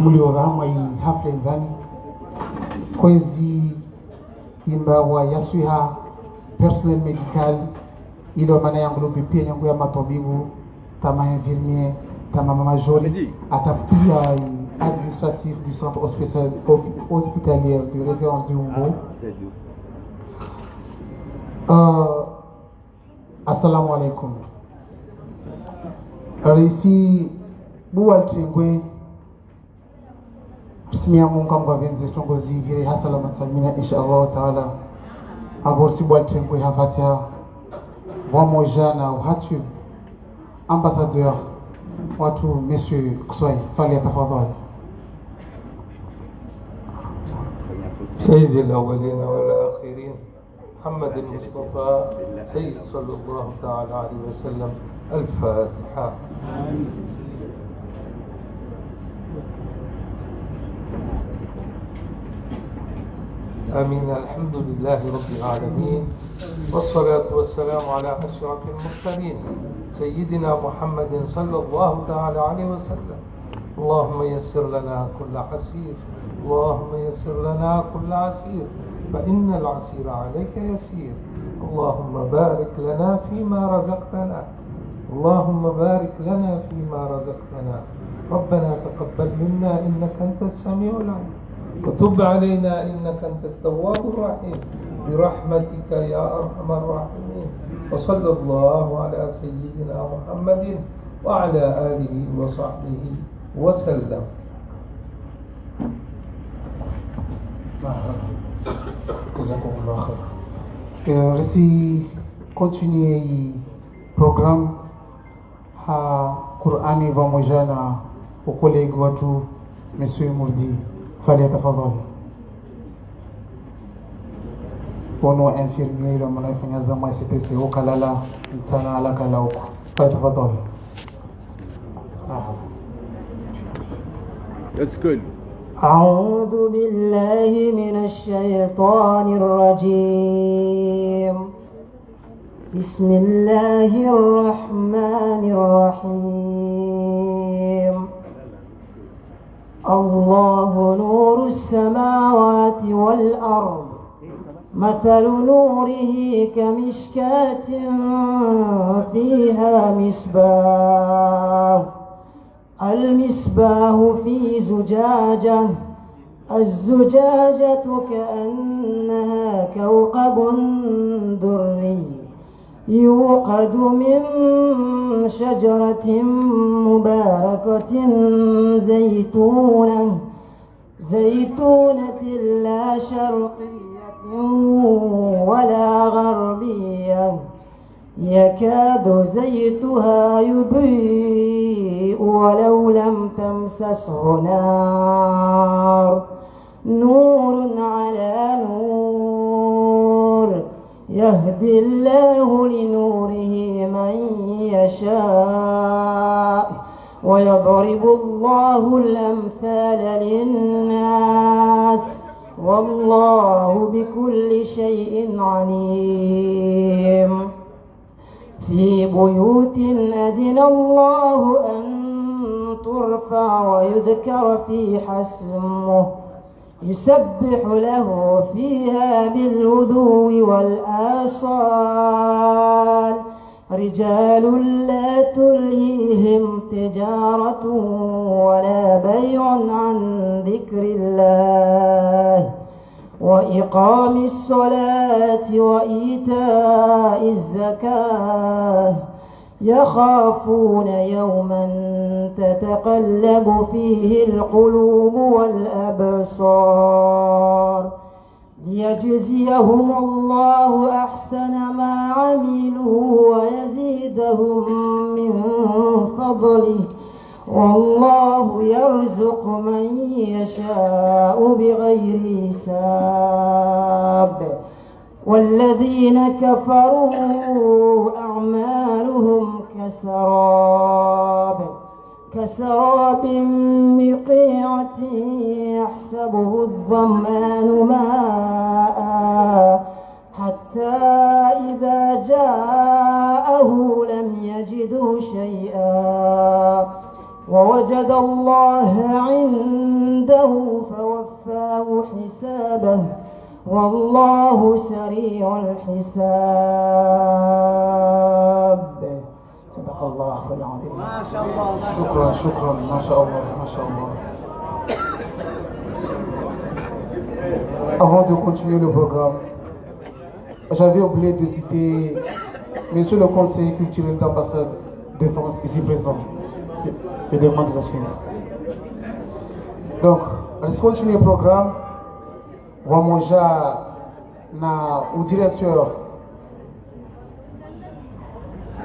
mliodhamwa hii hafla ndani kwezi imba wa yasuha personnel medical ilo maana yangu pia yangu ya matabibu tama infirmier tama majori atapia administratif du centre hospitalier de référence du Umbo. Assalamu alaikum. Ici Boual Tringwe Simia Munga Mgavenze Chongozi Gire Hasalama Samina Inshallah Ta'ala Aborsi Boual Tringwe Havatia Wamojana Hatu ambassadeur watu monsieur Kswai Fali Tafadhali. سيد الأولين والآخرين محمد المصطفى سيد صلى الله تعالى عليه وسلم. الفاتحة. آمين. الحمد لله رب العالمين والصلاة والسلام على أشرف المرسلين سيدنا محمد صلى الله تعالى عليه وسلم. اللهم يسر لنا كل عسير، اللهم يسر لنا كل عسير، فإن العسير عليك يسير. اللهم بارك لنا فيما رزقتنا، اللهم بارك لنا فيما رزقتنا. ربنا تقبل منا إنك أنت السميع العليم، وتب علينا إنك أنت التواب الرحيم، برحمتك يا أرحم الراحمين. وصلى الله على سيدنا محمد وعلى آله وصحبه وسلم. Resi continuer hii program ha Qur'ani pamoja na ukolegi watu Monsieur Murdi Fali tafadhali. Pono infirmier ile mnafanya zama CPC ukalala sana ala kala huko. Fali tafadhali. Let's go. أعوذ بالله من الشيطان الرجيم. بسم الله الرحمن الرحيم. الله نور السماوات والأرض، مثل نوره كمشكاة فيها مصباح، المصباح في زجاجة، الزجاجة كأنها كوكب دري يوقد من شجرة مباركة زيتونة لا شرقية ولا غربية، يكاد زيتها يضيء ولو لم تمسسه نار، نور على نور، يهدي الله لنوره من يشاء، ويضرب الله الأمثال للناس، والله بكل شيء عليم. في بيوت أذن الله أن ترفع ويذكر فيها اسمه يسبح له فيها بالغدو والآصال، رجال لا تلهيهم تجارة ولا بيع عن ذكر الله وإقام الصلاة وإيتاء الزكاة، يخافون يوما تتقلب فيه القلوب والأبصار، ليجزيهم الله أحسن ما عملوا ويزيدهم من فضله، والله يرزق من يشاء بغير حساب. والذين كفروا أعمالهم كسراب بقيعة يحسبه الظمآن ماء حتى إذا جاءه لم يجده شيئا ووجد الله عنده فوفاه حسابه والله سريع الحساب. صدق الله العظيم. ما شاء الله. شكرا شكرا. ما شاء الله ما شاء الله. Avant de continuer le programme, j'avais oublié de citer Monsieur le conseiller culturel d'ambassade de France ici présent, le département des Excuses. Donc, on va continuer le programme. Vamos já o diretor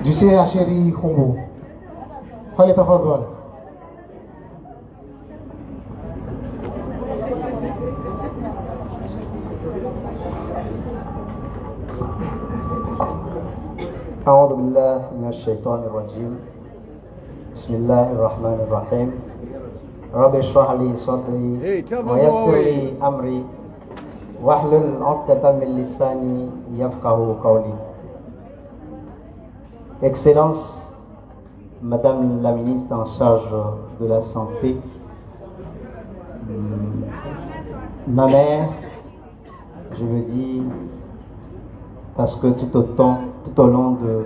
du CHRI Rombo. Fale tafadhali. أعوذ بالله من الشيطان الرجيم. بسم الله الرحمن الرحيم. رب اشرح لي صدري ويسر لي أمري واحلل عقدة من لساني يفقهوا قولي. Excellence, Madame la ministre en charge de la Santé, ma mère, je me dis, parce que tout au long de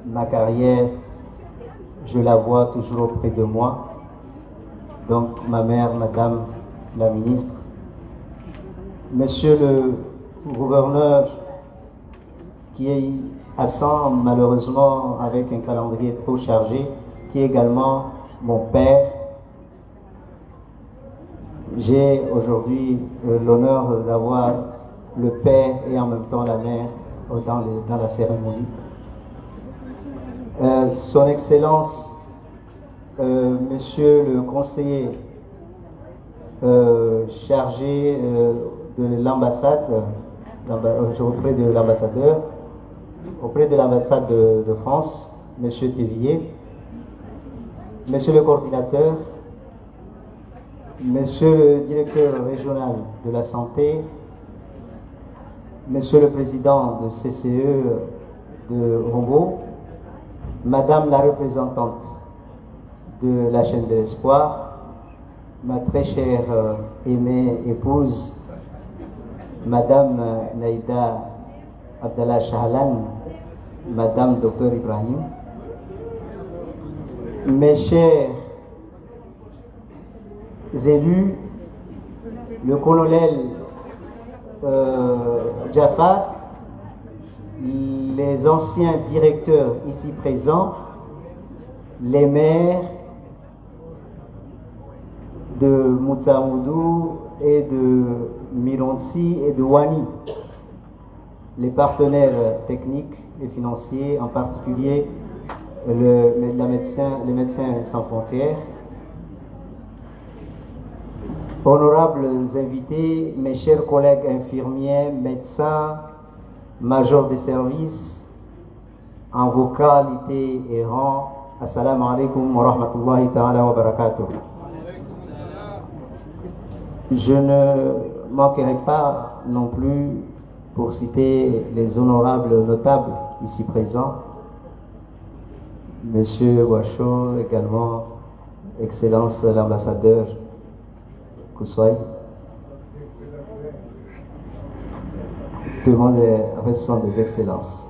ma carrière, je la vois toujours auprès de moi. Donc, ma mère, Madame la ministre, Monsieur le gouverneur, qui est absent malheureusement avec un calendrier trop chargé, qui est également mon père, j'ai aujourd'hui l'honneur d'avoir le père et en même temps la mère dans la cérémonie. Son Excellence, Monsieur le conseiller chargé de l'ambassade, auprès de l'ambassadeur, auprès de l'ambassade de France, Monsieur Thévillier, Monsieur le coordinateur, Monsieur le directeur régional de la santé, Monsieur le président de CCE de Rombo, Madame la représentante de la chaîne de l'espoir, ma très chère aimée épouse, Madame Naïda Abdallah Shahlan, Madame Dr Ibrahim, mes chers élus, le colonel Jafar, les anciens directeurs ici présents, les maires de Moutsamoudou et de Mironsi et de Wani, les partenaires techniques et financiers, en particulier les médecins sans frontières, honorables invités, mes chers collègues infirmiers, médecins, majors de service, en vos qualités et rangs, assalamu alaikum wa rahmatullahi ta'ala wa barakatuh. Je ne manquerai pas non plus pour citer les honorables notables ici présents, Monsieur Wacho, également, Excellence l'ambassadeur Koussoy. Tout le monde sont des excellences.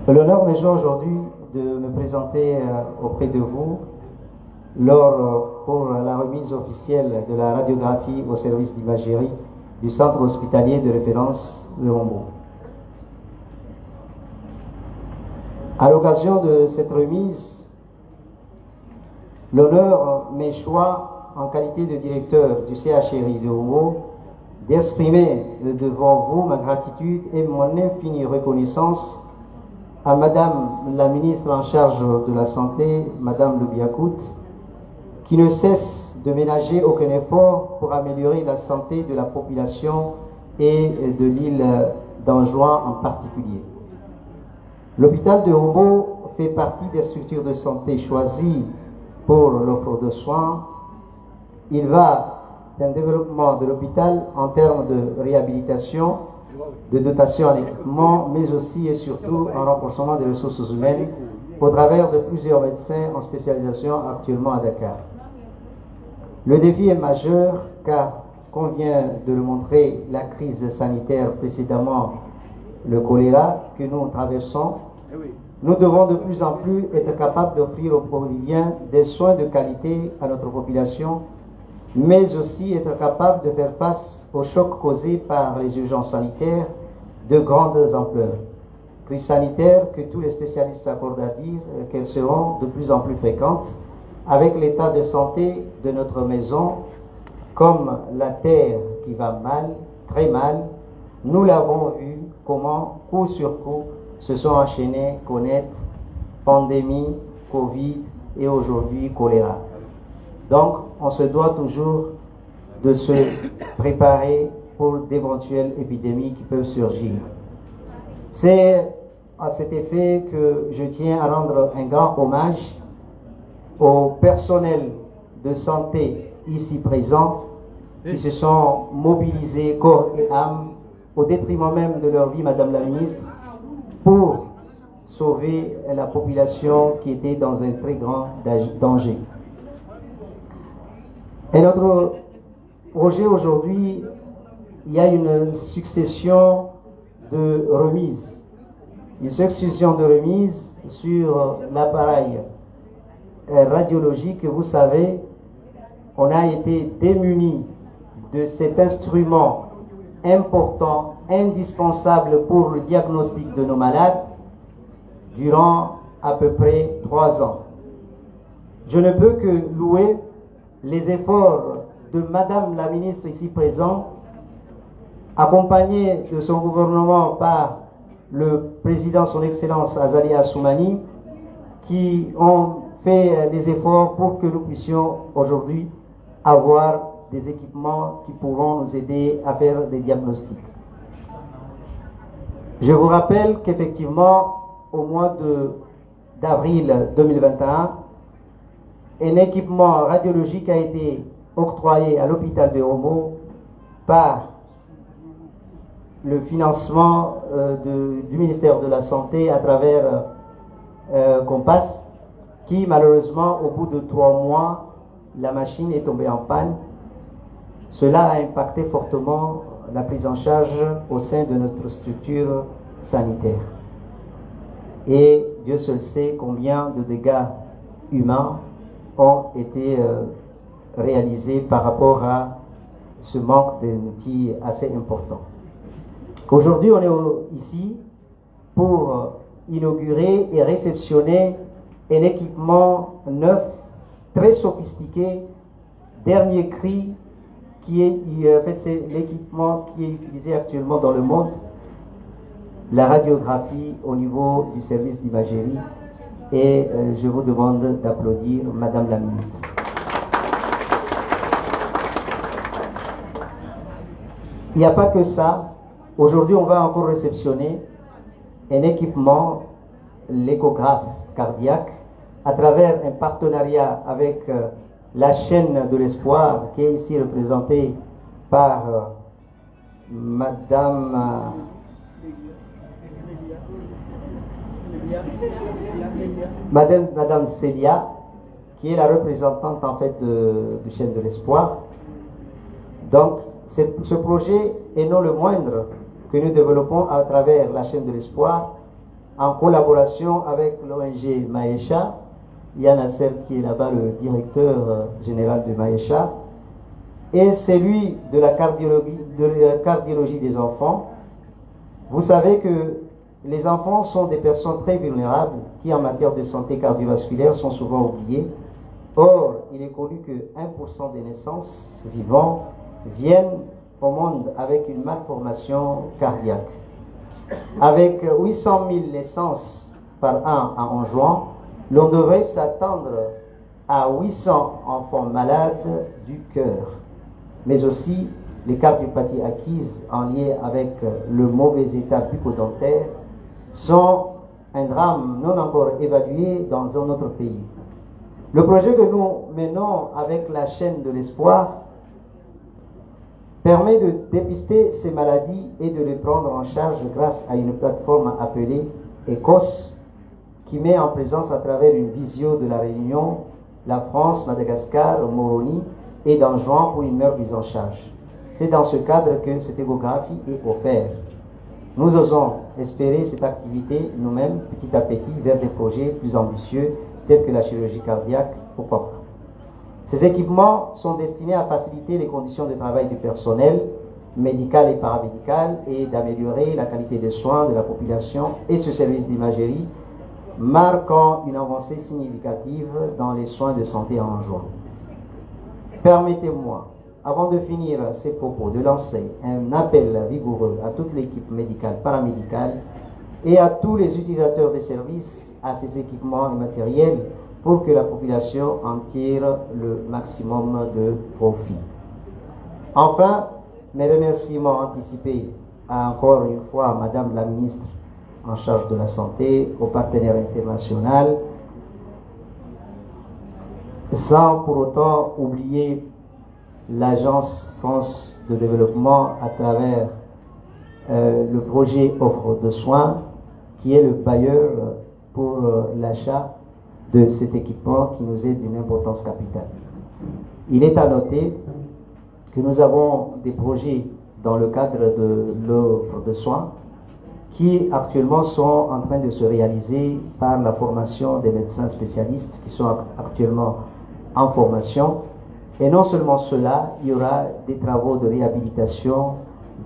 L'honneur me joue aujourd'hui de me présenter auprès de vous pour la remise officielle de la radiographie au service d'imagerie du centre hospitalier de référence de Rombo. À l'occasion de cette remise, l'honneur m'est choix en qualité de directeur du CHRI de Rombo d'exprimer devant vous ma gratitude et mon infinie reconnaissance à Madame la ministre en charge de la Santé, Madame Loubiakout, qui ne cesse de ménager aucun effort pour améliorer la santé de la population et de l'île d'Anjouan en particulier. L'hôpital de Rombo fait partie des structures de santé choisies pour l'offre de soins. Il va d'un développement de l'hôpital en termes de réhabilitation, de dotation en équipement, mais aussi et surtout en renforcement des ressources humaines au travers de plusieurs médecins en spécialisation actuellement à Dakar. Le défi est majeur car, comme vient de le montrer la crise sanitaire précédemment, le choléra que nous traversons, nous devons de plus en plus être capables d'offrir aux Péruviens des soins de qualité à notre population, mais aussi être capables de faire face aux chocs causés par les urgences sanitaires de grandes ampleurs. Crise sanitaire que tous les spécialistes s'accordent à dire qu'elles seront de plus en plus fréquentes avec l'état de santé de notre maison, comme la terre qui va mal, très mal. Nous l'avons vu comment, coup sur coup, se sont enchaînés connaître pandémie, Covid et aujourd'hui choléra. Donc, on se doit toujours de se préparer pour d'éventuelles épidémies qui peuvent surgir. C'est à cet effet que je tiens à rendre un grand hommage au personnel de santé ici présent qui se sont mobilisés corps et âme au détriment même de leur vie, Madame la Ministre, pour sauver la population qui était dans un très grand danger. Et notre projet aujourd'hui, il y a une succession de remises. Une succession de remises sur l'appareil radiologique. Vous savez, on a été démunis de cet instrument important, indispensable pour le diagnostic de nos malades durant à peu près 3 ans. Je ne peux que louer les efforts de Madame la Ministre ici présente, accompagnée de son gouvernement par le président, son Excellence Azali Assoumani, qui ont fait des efforts pour que nous puissions aujourd'hui avoir des équipements qui pourront nous aider à faire des diagnostics. Je vous rappelle qu'effectivement, au mois d'avril 2021, un équipement radiologique a été octroyé à l'hôpital de Homo par le financement du ministère de la Santé à travers Compass, qui malheureusement, au bout de 3 mois, la machine est tombée en panne. Cela a impacté fortement la prise en charge au sein de notre structure sanitaire. Et Dieu seul sait combien de dégâts humains ont été réalisés par rapport à ce manque d'outils assez important. Aujourd'hui, on est ici pour inaugurer et réceptionner un équipement neuf, très sophistiqué, dernier cri, qui est, en fait, c'est l'équipement qui est utilisé actuellement dans le monde, la radiographie au niveau du service d'imagerie. Et je vous demande d'applaudir Madame la Ministre. Il n'y a pas que ça. Aujourd'hui, on va encore réceptionner un équipement, l'échographe cardiaque, à travers un partenariat avec la chaîne de l'espoir, qui est ici représentée par Madame Célia, qui est la représentante en fait de chaîne de l'espoir. Donc, ce projet est non le moindre que nous développons à travers la chaîne de l'espoir en collaboration avec l'ONG Maesha. Il y a Nasser qui est là-bas, le directeur général de Maesha, et celui de la cardiologie des enfants. Vous savez que les enfants sont des personnes très vulnérables qui, en matière de santé cardiovasculaire, sont souvent oubliées. Or, il est connu que 1% des naissances vivantes viennent au monde avec une malformation cardiaque. Avec 800 000 naissances par an en juin, l'on devrait s'attendre à 800 enfants malades du cœur, mais aussi les cardiopathies acquises en lien avec le mauvais état bucco-dentaire sont un drame non encore évalué dans un autre pays. Le projet que nous menons avec la chaîne de l'espoir permet de dépister ces maladies et de les prendre en charge grâce à une plateforme appelée ECOS, qui met en présence à travers une visio de la Réunion, la France, Madagascar, Moroni et d'Anjouan pour une meilleure prise en charge. C'est dans ce cadre que cette échographie est offerte. Nous osons espérer cette activité nous-mêmes, petit à petit, vers des projets plus ambitieux tels que la chirurgie cardiaque, pourquoi pas. Ces équipements sont destinés à faciliter les conditions de travail du personnel médical et paramédical et d'améliorer la qualité des soins de la population et ce service d'imagerie, marquant une avancée significative dans les soins de santé en juin. Permettez-moi, avant de finir ces propos, de lancer un appel vigoureux à toute l'équipe médicale, paramédicale et à tous les utilisateurs des services à ces équipements et matériels pour que la population en tire le maximum de profit. Enfin, mes remerciements anticipés encore une fois à Madame la Ministre en charge de la Santé, aux partenaires internationaux, sans pour autant oublier l'Agence France de développement à travers le projet Offre de soins, qui est le bailleur pour l'achat de cet équipement qui nous est d'une importance capitale. Il est à noter que nous avons des projets dans le cadre de l'offre de soins qui actuellement sont en train de se réaliser par la formation des médecins spécialistes qui sont actuellement en formation. Et non seulement cela, il y aura des travaux de réhabilitation,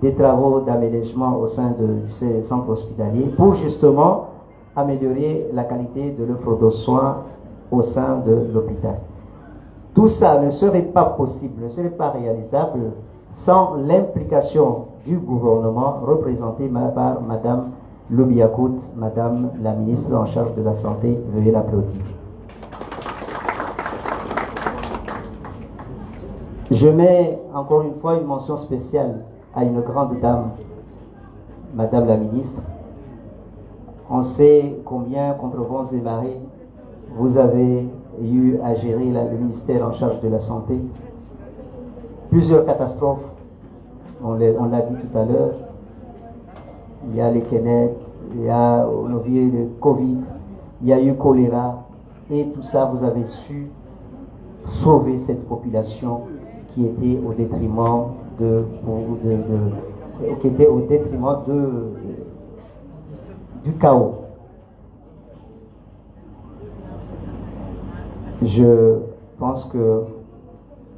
des travaux d'aménagement au sein de ces centres hospitaliers pour justement améliorer la qualité de l'offre de soins au sein de l'hôpital. Tout ça ne serait pas possible, ne serait pas réalisable sans l'implication du gouvernement représenté par Madame Loubiakout, Madame la ministre en charge de la Santé. Veuillez l'applaudir. Je mets encore une fois une mention spéciale à une grande dame, Madame la ministre. On sait combien, contre vents et marées, vous avez eu à gérer le ministère en charge de la Santé. Plusieurs catastrophes, on l'a dit tout à l'heure. Il y a les Kenneth, il y a le Covid, il y a eu choléra. Et tout ça, vous avez su sauver cette population qui était au détriment du chaos. Je pense que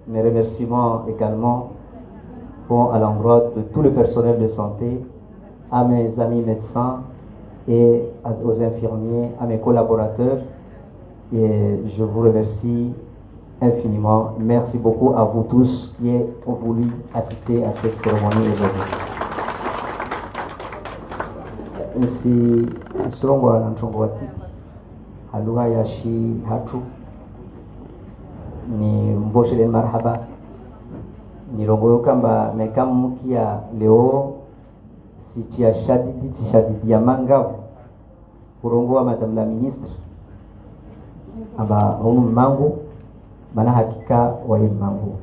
mes remerciements également vont à l'endroit de tout le personnel de santé, à mes amis médecins et aux infirmiers, à mes collaborateurs. Et je vous remercie infiniment. Merci beaucoup à vous tous qui ont voulu assister à cette cérémonie aujourd'hui. Nsi Srongwa na Ntongo Titi Alugha ya shi hatu ni mboshele marhaba nirongoyo kamba naikamukia leo sitia shadidi ya mangavu kurongoa Madame la Ministre aba unu mangu bana hakika wa mangu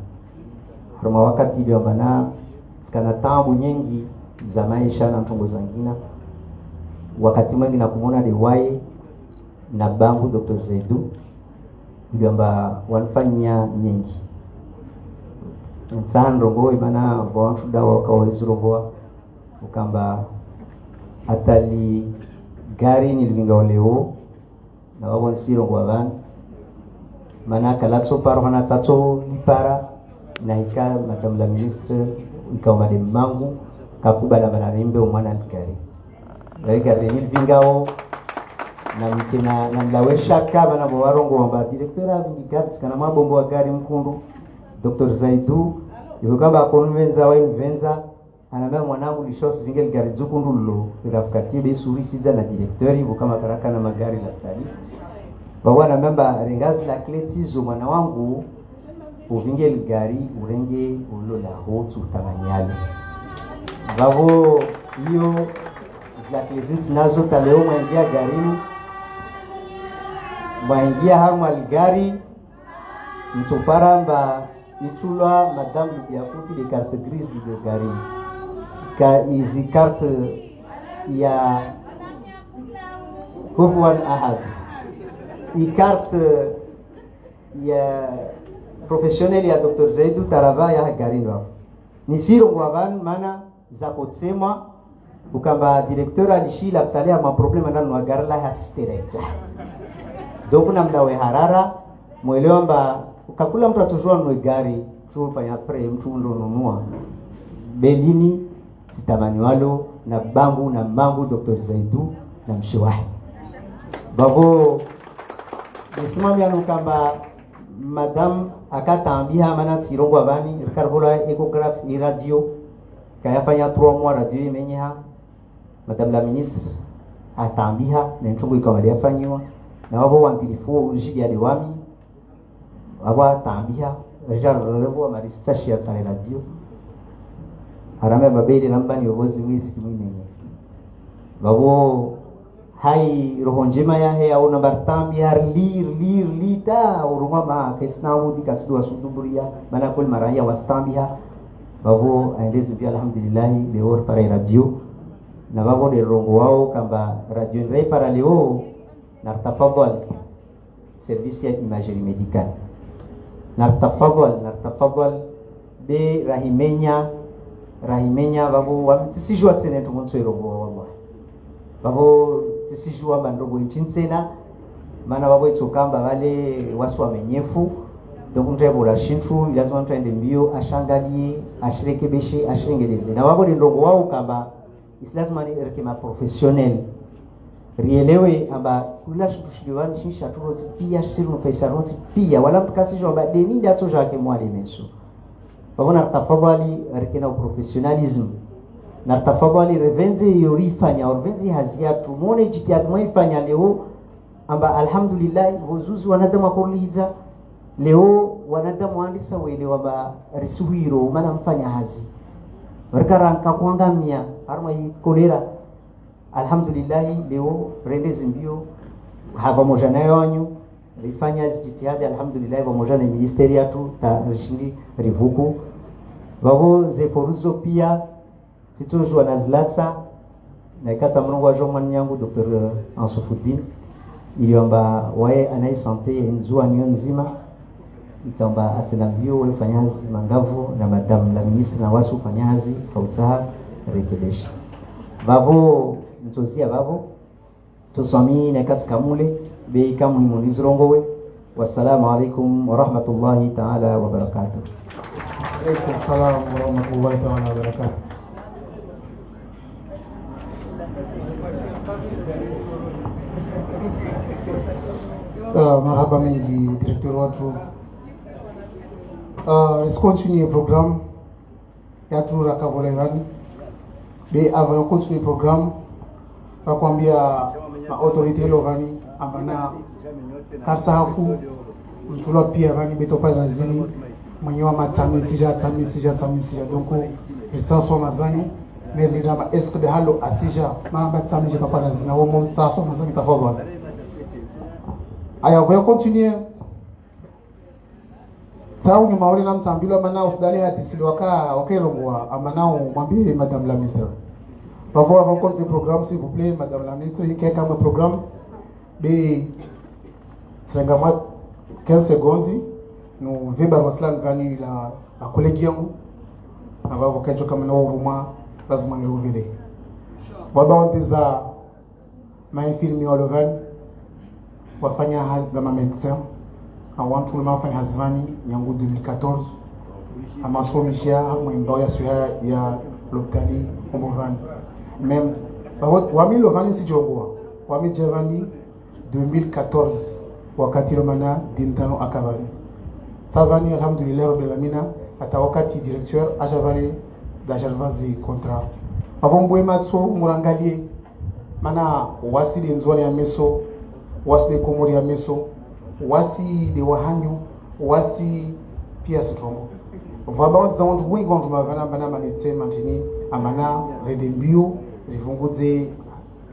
haruma wakati ndio bana sikana tambu nyingi za maisha na Ntongo zangina wakati mwingi na kumona liwaye na bangu Dr. Zaidu ndio wanafanya nyingi nsano rogo imana wantu dawa kawezrogoa ukamba atali gari nilvinga leo na wabon siro gwavan mana kalatso parwana tatso lipara na ika Madame la Ministre ikawa de mangu kakubala banarimbe umwana gari gari nilvingao na mtina na mlawesha kama na warongo wa directeur abindigati kana mabombo wa gari mkundu Dr. Zaidu yokaba konvenza wa invenza anambia mwanangu lishos vingel gari zukundu lo irafukati be suri siza na directeur hivyo kama karaka na magari la tali bawana memba rengazi la kletizo mwana wangu uvingel gari urenge ulo la hotu tamanyale bavo hiyo la kletizo nazo taleo mwangia garini mwaingia harma gari mtuparamba itulwa Madame Loubiakout de carte grise de gari ka izi carte ya kufuwan ahad. I carte ya professionnel ya Dr. Zaidu Tarava ya Garinwa. Nisiro kwaban mana za kutsema ukamba directeur alishila kutalea ma problema ndani wa garla hasistereza. Donc namlawe harara mwelewa mba ukakula mtu atujua nwe gari tufanya pre mtu ndo nunua belini sitamani walo na bangu na mangu Dr. Zaidu na mshiwahi babo nisimamia nukamba madam akatambia mana tsirongo abani rikarvola ecographe et radio kayafanya 3 mois radio imenyeha madame la ministre atambia na ntungu ikawa yafanywa na wabo wantilifu jidi ya dewami aba tambia rejarrevo marista shia tale radio harame babeli nambani yobozi mwisi kimwenye babo hai rohonjema ya he au nambar tambi har lir lita uruma ma kesnamu di kasdua suduburia mana kul maraya wastambiha babo aendezi bi alhamdulillah leo para radio na babo de rongo wao kamba radio nrai para leo na tafadhal service ya imagerie médicale na tafadhal be rahimenya babo wamtisijwa tena tumonso rongo wallahi babo tisijua bandogo nchinsena mana babo itokamba wale wasu wamenyefu donc mtebo la shintu lazima mtu aende mbio ashangalie ashrekebeshe ashrengeleze na babo ndogo wao kamba lazima ni rekema professionnel rielewe amba kula shintu shiliwani shisha turozi pia siru faisaronzi pia wala mkasijwa badeni dato jake mwali meso babo na tafadhali rekena professionalism na tafadhali revenze yorifanya revenze haziatu muone jitihad mwaifanya leo amba alhamdulillah huzuzi wanadamu kuliza leo wanadamu andisa welewa ba risuhiro mana mfanya hazi barkaranka kuangamia arma kolera alhamdulillah leo rendezi mbio haba moja nayo wanyu rifanya jitihad alhamdulillah pamoja na ministeri yetu ta rishindi rivuku babo zeforuzo pia situjua na zlatsa na kata mrongo wa jomani yangu Dr. Ansufuddin iliomba wae anai sante nzua niyo nzima ikamba asinambio wafanyazi mangavu na madam la ministre na wasu fanyazi kautaha rekebesha bavo mtozia bavo tusami na katika mule be kama imunizirongowe wassalamu alaikum wa rahmatullahi ta'ala wa barakatuh. Alaikum salam wa rahmatullahi ta'ala wa barakatuh. Marhaba mengi directeur watu let's continue program yatu rakavolevani be avant continue program rakwambia ma autorité lovani ambana karsa hafu mtula pia vani betopa lazini mwenyewa matsamesija donc ritaso mazani merida ma est-ce que de halo asija mamba tsamesija papa lazina wo mo tsaso mazani tafadhali. Aya voya continuer sawa ni maoni na mtambilo mana usidali hadisi waka okelongwa amanao mwambie madame la ministre bavo avant compte programme s'il vous plaît madame la ministre quelqu'un me programme be frangama 15 secondes nous veba waslan vani la collègue yangu na bavo kacho kama na uruma lazima niruvile baba ontiza mainfirmi walovan wafanya na ma médecin avant tout le monde fanya hazvani yangu 2014 amasomishia mwendo ya suya ya lokali omovani même wami lovani si jogwa wami javani 2014 wakati romana dintano akavani savani alhamdulillah rabbil alamin ata wakati directeur ajavali da jarvazi contrat avant boematso murangalie mana wasi de nzwali ya meso wasi de komori ya meso wasi de wahanyu wasi pia sitrongo vaba zandu wingi wandu mavana bana manetse mantini amana redembio rivunguze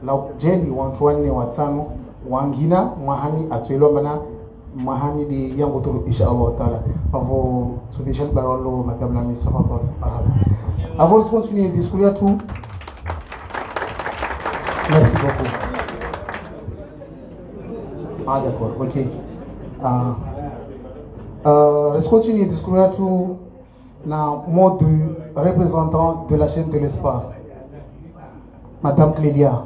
la jeli wantu wanne watano wangina mwahani atwelo bana mwahani de yango toro inshallah taala avo sufficient barolo madame la ministre fadhal marhaba avant de continuer discours tout merci beaucoup Ah, d'accord, ok. Let's continue discuter to na mot du représentant de la chaîne de l'espoir, Madame Clélia.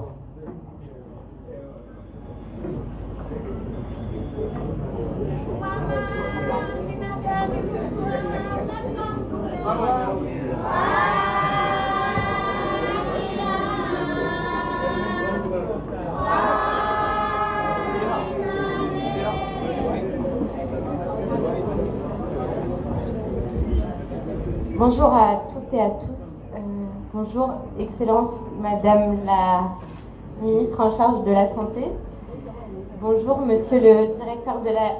Bonjour à toutes et à tous. Bonjour, Excellence Madame la Ministre en charge de la Santé. Bonjour, Monsieur le Directeur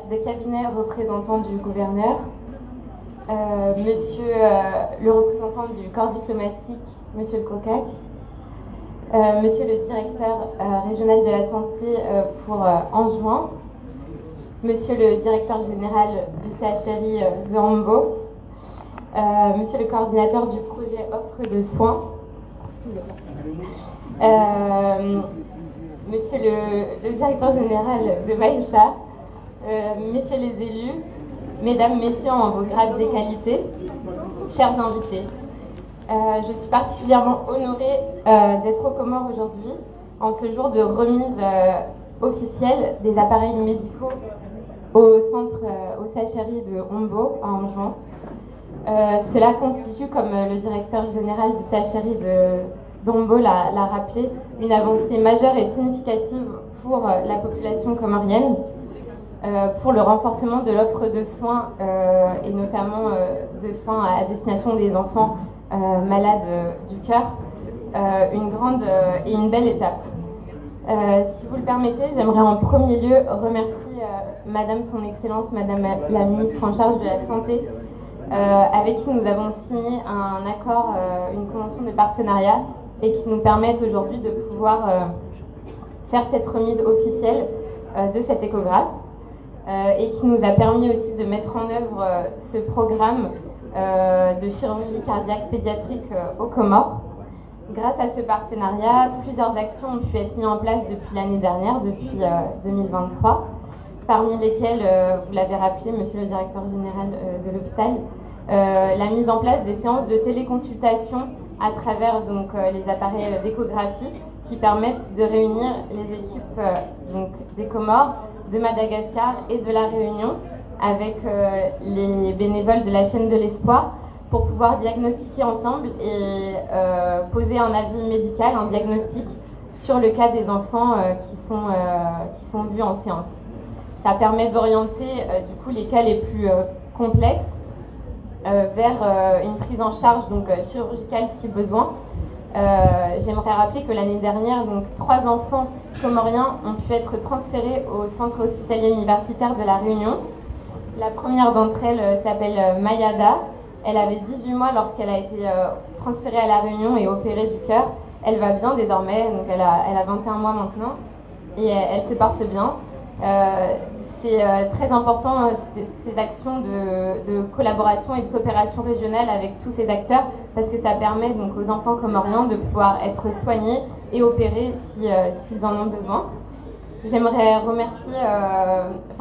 de cabinet représentant du Gouverneur. Monsieur le représentant du corps diplomatique, Monsieur le COCAC. Monsieur le Directeur régional de la Santé pour Anjouan. Monsieur le Directeur général du CHRI de Hambo. Monsieur le coordinateur du projet offre de soins, Monsieur le directeur général de Maïcha, Messieurs les élus, Mesdames, Messieurs en vos grades des qualités, chers invités. Je suis particulièrement honorée d'être aux Comores aujourd'hui, en ce jour de remise officielle des appareils médicaux au CHRI de Hambo, à Anjouan. Cela constitue, comme le directeur général du CHRI d'Hambo l'a rappelé, une avancée majeure et significative pour la population comorienne, pour le renforcement de l'offre de soins et notamment de soins à destination des enfants malades du cœur, une grande et une belle étape. Si vous le permettez, j'aimerais en premier lieu remercier Madame Son Excellence, Madame la Ministre en charge de la Santé, avec qui nous avons signé un accord, une convention de partenariat et qui nous permettent aujourd'hui de pouvoir faire cette remise officielle de cet échographe et qui nous a permis aussi de mettre en œuvre ce programme de chirurgie cardiaque pédiatrique aux Comores. Grâce à ce partenariat, plusieurs actions ont pu être mises en place depuis l'année dernière, depuis 2023, parmi lesquelles, vous l'avez rappelé, Monsieur le Directeur général de l'hôpital, la mise en place des séances de téléconsultation à travers donc, les appareils d'échographie qui permettent de réunir les équipes donc, des Comores, de Madagascar et de la Réunion avec les bénévoles de la chaîne de l'espoir pour pouvoir diagnostiquer ensemble et poser un avis médical, un diagnostic sur le cas des enfants qui sont vus en séance. Ça permet d'orienter du coup les cas les plus complexes vers une prise en charge donc chirurgicale si besoin. J'aimerais rappeler que l'année dernière, donc 3 enfants comoriens ont pu être transférés au centre hospitalier universitaire de la Réunion. La première d'entre elles s'appelle Mayada. Elle avait 18 mois lorsqu'elle a été transférée à la Réunion et opérée du cœur. Elle va bien désormais, donc elle a 21 mois maintenant et elle se porte bien. C'est très important ces actions de collaboration et de coopération régionale avec tous ces acteurs parce que ça permet donc aux enfants comoriens de pouvoir être soignés et opérés s'ils en ont besoin. J'aimerais remercier,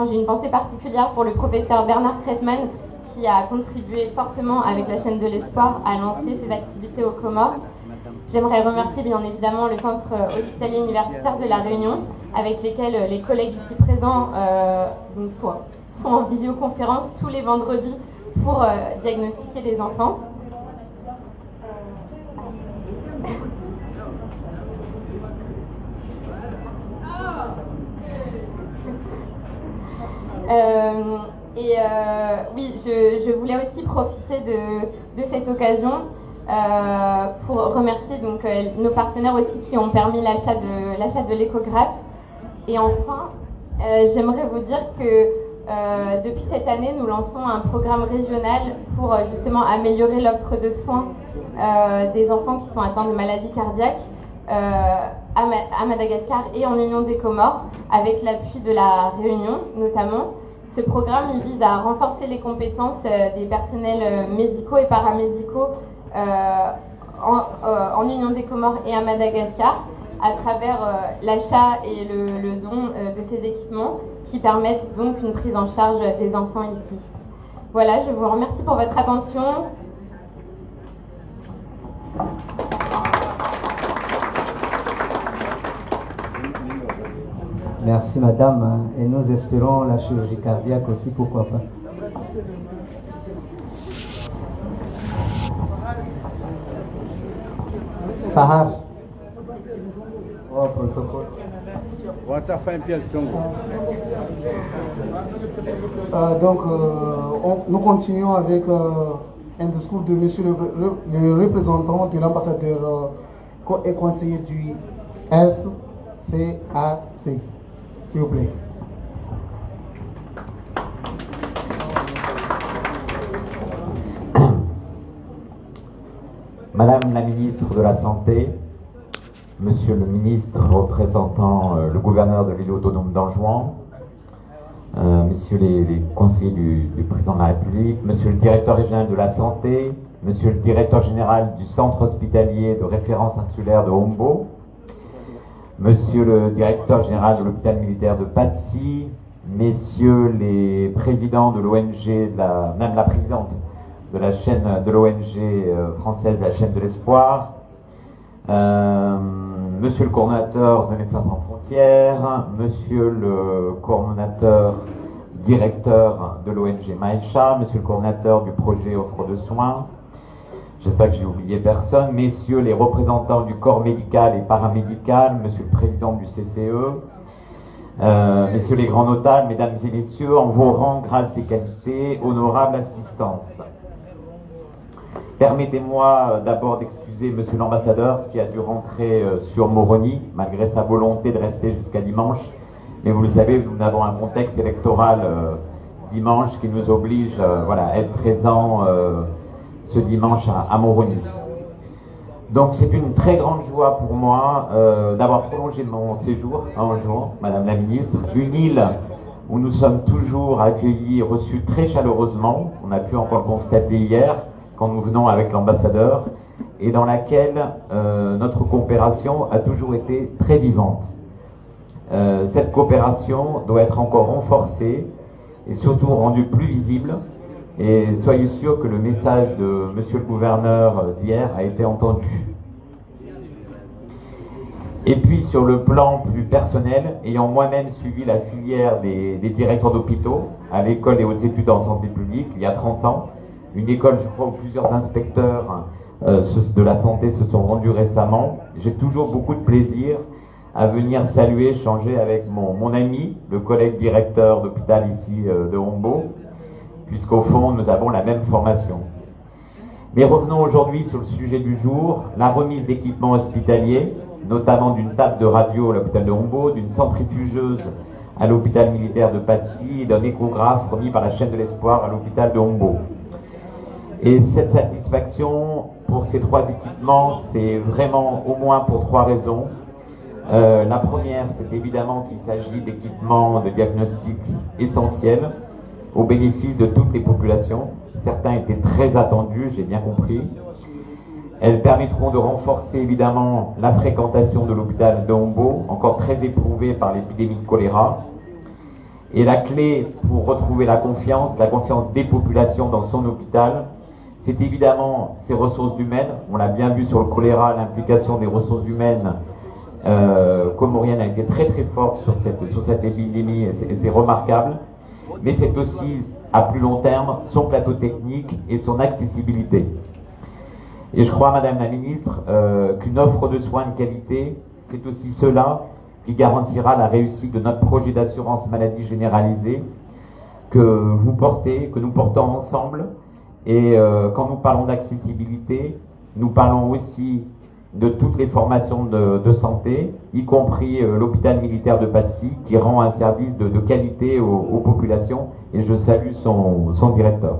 j'ai une pensée particulière pour le professeur Bernard Kretman qui a contribué fortement avec la chaîne de l'espoir à lancer ces activités aux Comores. J'aimerais remercier bien évidemment le centre hospitalier universitaire de la Réunion avec lesquels les collègues ici présents sont en visioconférence tous les vendredis pour diagnostiquer les enfants. Oui, je voulais aussi profiter de cette occasion pour remercier donc, nos partenaires aussi qui ont permis l'achat de l'échographe. Et enfin, j'aimerais vous dire que depuis cette année, nous lançons un programme régional pour justement améliorer l'offre de soins des enfants qui sont atteints de maladies cardiaques à Madagascar et en Union des Comores, avec l'appui de la Réunion notamment. Ce programme il vise à renforcer les compétences des personnels médicaux et paramédicaux en Union des Comores et à Madagascar à travers l'achat et le don de ces équipements qui permettent donc une prise en charge des enfants ici. Voilà, je vous remercie pour votre attention. Merci madame, et nous espérons la chirurgie cardiaque aussi, pourquoi pas. Fahar. Oh, protocole. Nous continuons avec un discours de monsieur le représentant de l'ambassadeur et conseiller du SCAC. S'il vous plaît. Madame la ministre de la Santé, Monsieur le ministre représentant le gouverneur de l'île autonome d'Anjouan, Messieurs les conseillers du président de la République, Monsieur le directeur régional de la Santé, Monsieur le directeur général du centre hospitalier de référence insulaire de Hombo, Monsieur le directeur général de l'hôpital militaire de Patsy, Messieurs les présidents de l'ONG, même la présidente de la chaîne de l'ONG française, la chaîne de l'espoir, Monsieur le coordonnateur de Médecins sans frontières, Monsieur le coordonnateur directeur de l'ONG Maïcha, Monsieur le coordonnateur du projet Offre de soins, j'espère que j'ai oublié personne, Messieurs les représentants du corps médical et paramédical, Monsieur le président du CCE, Messieurs les grands notables, Mesdames et Messieurs, en vos rangs, grâces et qualités, honorable assistance. Permettez-moi d'abord d'excuser Monsieur l'ambassadeur qui a dû rentrer sur Moroni, malgré sa volonté de rester jusqu'à dimanche. Mais vous le savez, nous avons un contexte électoral dimanche qui nous oblige à être présents ce dimanche à Moroni. Donc c'est une très grande joie pour moi d'avoir prolongé mon séjour à Anjouan, Madame la Ministre, une île où nous sommes toujours accueillis, reçus très chaleureusement. On a pu encore le constater hier, quand nous venons avec l'ambassadeur, et dans laquelle notre coopération a toujours été très vivante. Cette coopération doit être encore renforcée et surtout rendue plus visible, et soyez sûrs que le message de Monsieur le gouverneur d'hier a été entendu. Et puis sur le plan plus personnel, ayant moi-même suivi la filière des directeurs d'hôpitaux à l'école des hautes études en santé publique il y a 30 ans, une école, je crois, où plusieurs inspecteurs de la santé se sont rendus récemment. J'ai toujours beaucoup de plaisir à venir saluer, échanger avec mon ami, le collègue directeur d'hôpital ici de Hombo, puisqu'au fond, nous avons la même formation. Mais revenons aujourd'hui sur le sujet du jour, la remise d'équipements hospitaliers, notamment d'une table de radio à l'hôpital de Hombo, d'une centrifugeuse à l'hôpital militaire de Patsy et d'un échographe remis par la chaîne de l'espoir à l'hôpital de Hombo. Et cette satisfaction pour ces trois équipements, c'est vraiment au moins pour trois raisons. La première, c'est évidemment qu'il s'agit d'équipements de diagnostic essentiels au bénéfice de toutes les populations. Certains étaient très attendus, j'ai bien compris. Elles permettront de renforcer évidemment la fréquentation de l'hôpital de Hombo, encore très éprouvé par l'épidémie de choléra. Et la clé pour retrouver la confiance des populations dans son hôpital, c'est évidemment ces ressources humaines. On l'a bien vu sur le choléra, l'implication des ressources humaines comorienne a été très très forte sur cette épidémie et c'est remarquable. Mais c'est aussi, à plus long terme, son plateau technique et son accessibilité. Et je crois, Madame la Ministre, qu'une offre de soins de qualité, c'est aussi cela qui garantira la réussite de notre projet d'assurance maladie généralisée que vous portez, que nous portons ensemble. Et quand nous parlons d'accessibilité, nous parlons aussi de toutes les formations de santé, y compris l'hôpital militaire de Patsy, qui rend un service de qualité aux populations, et je salue son directeur.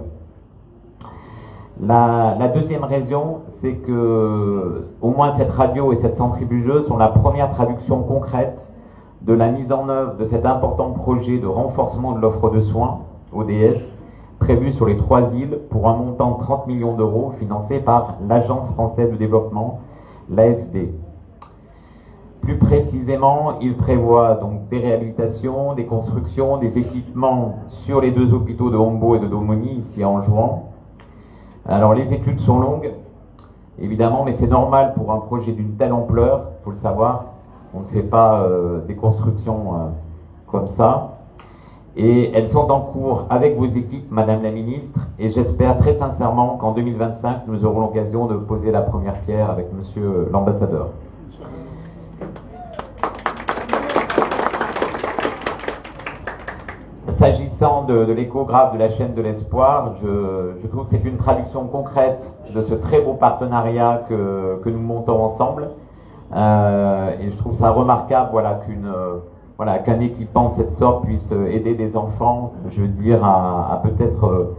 La deuxième raison, c'est que au moins cette radio et cette centrifugeuse sont la première traduction concrète de la mise en œuvre de cet important projet de renforcement de l'offre de soins, ODS, prévu sur les 3 îles pour un montant de 30 millions d'euros financé par l'Agence française de développement, l'AFD. Plus précisément, il prévoit donc des réhabilitations, des constructions, des équipements sur les 2 hôpitaux de Hombo et de Domoni, ici à Anjouan. Alors les études sont longues, évidemment, mais c'est normal pour un projet d'une telle ampleur, il faut le savoir. On ne fait pas des constructions comme ça. Et elles sont en cours avec vos équipes, Madame la Ministre, et j'espère très sincèrement qu'en 2025, nous aurons l'occasion de poser la première pierre avec Monsieur l'Ambassadeur. S'agissant de l'échographe de la chaîne de l'espoir, je trouve que c'est une traduction concrète de ce très beau partenariat que nous montons ensemble. Et je trouve ça remarquable qu'un équipement de cette sorte puisse aider des enfants, je veux dire, à peut-être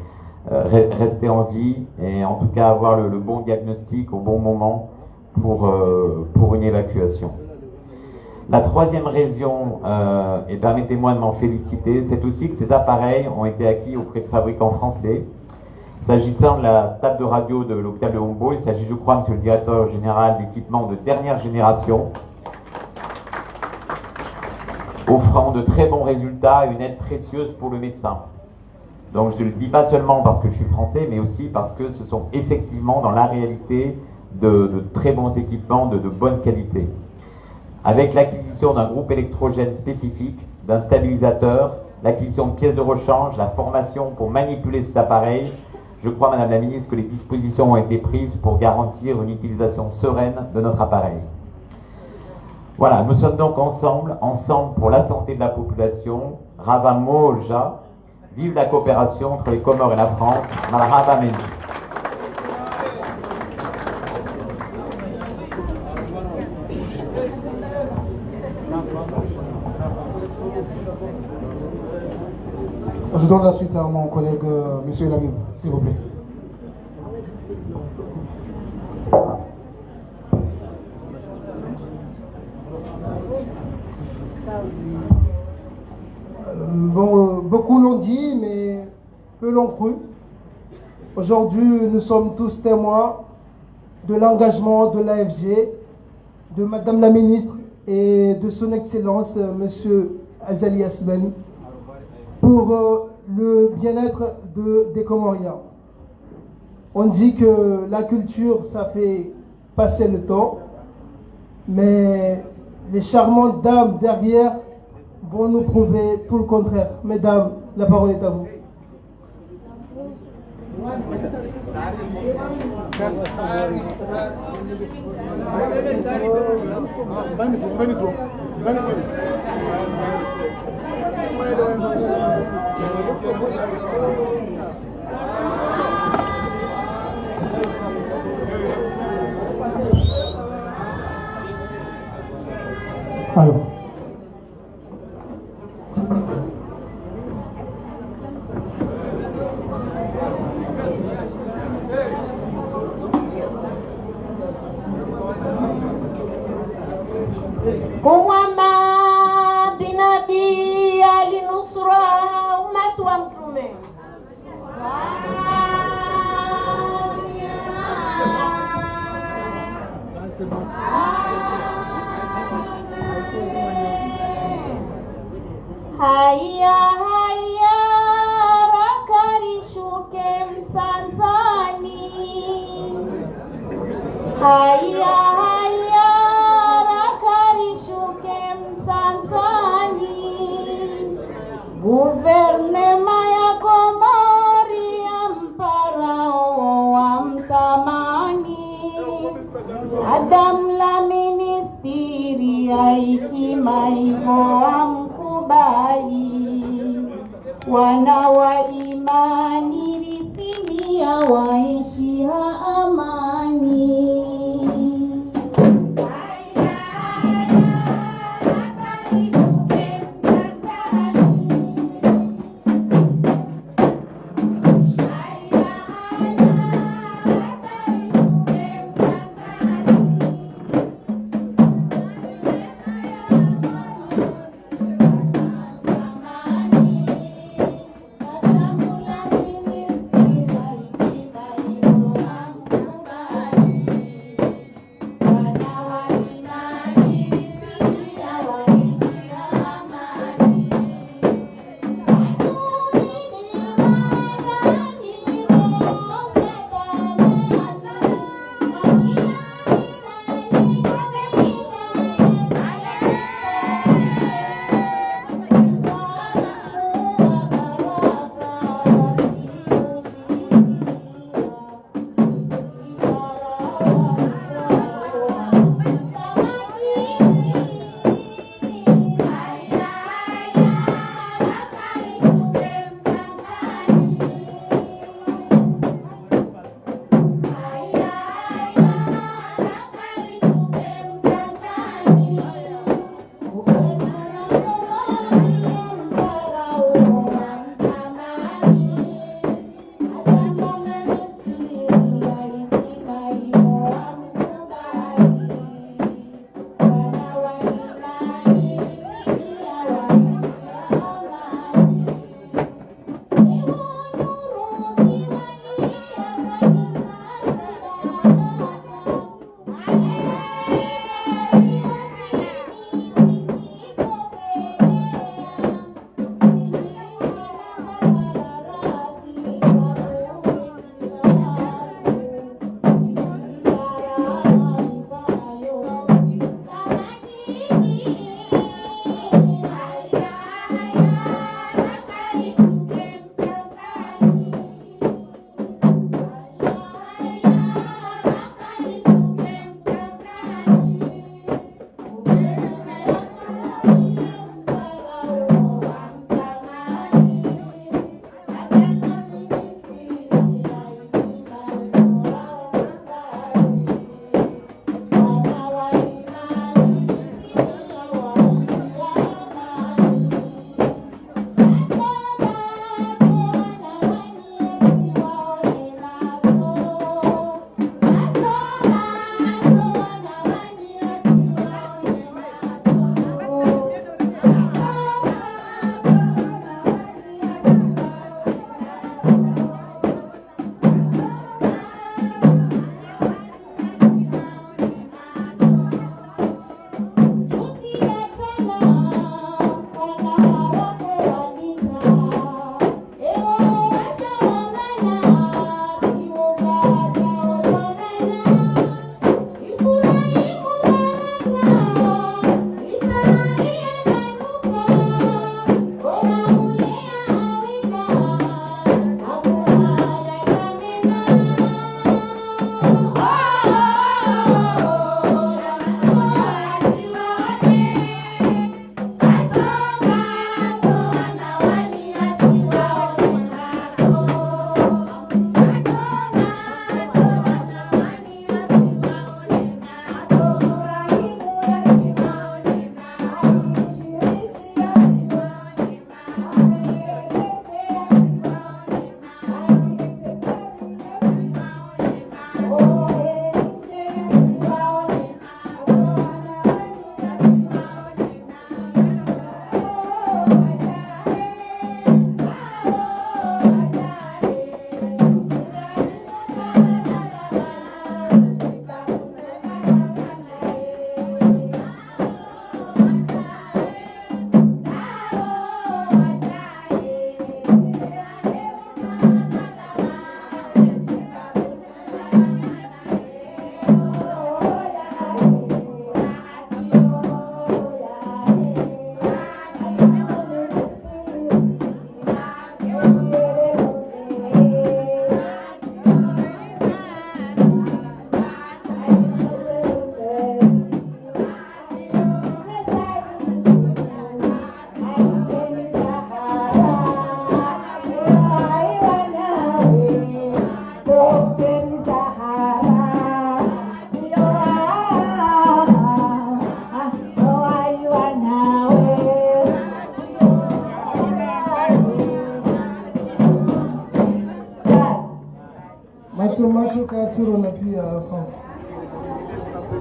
rester en vie et en tout cas avoir le bon diagnostic au bon moment pour une évacuation. La troisième raison, et permettez-moi de m'en féliciter, c'est aussi que ces appareils ont été acquis auprès de fabricants français. S'agissant de la table de radio de l'hôpital de Hombo, il s'agit, je crois, monsieur le directeur général, d'équipements de dernière génération, offrant de très bons résultats et une aide précieuse pour le médecin. Donc je ne le dis pas seulement parce que je suis français, mais aussi parce que ce sont effectivement dans la réalité de très bons équipements de bonne qualité. Avec l'acquisition d'un groupe électrogène spécifique, d'un stabilisateur, l'acquisition de pièces de rechange, la formation pour manipuler cet appareil, je crois, Madame la Ministre, que les dispositions ont été prises pour garantir une utilisation sereine de notre appareil. Voilà, nous sommes donc ensemble pour la santé de la population. Rava Moja, vive la coopération entre les Comores et la France. Marhaba Mendy. Je donne la suite à mon collègue, Monsieur Lamine, s'il vous plaît. Bon, beaucoup l'ont dit, mais peu l'ont cru. Aujourd'hui, nous sommes tous témoins de l'engagement de l'AFG, de Madame la Ministre et de Son Excellence, Monsieur Azali Assoumani, pour le bien-être des Comoriens. On dit que la culture, ça fait passer le temps, mais les charmantes dames derrière vont nous prouver tout le contraire. Mesdames, la parole est à vous. Alors. Muhammad Nabi alinusra umat wa mtume. Haya haya rakarishuke Mtanzani. Haya haya rakarishuke Mtanzani. Guvernema ya Komori ya mparao wa mtamani. Adam la ministiri ya hekima hivyo amkubali. Wana wa imani risimia waishia amani.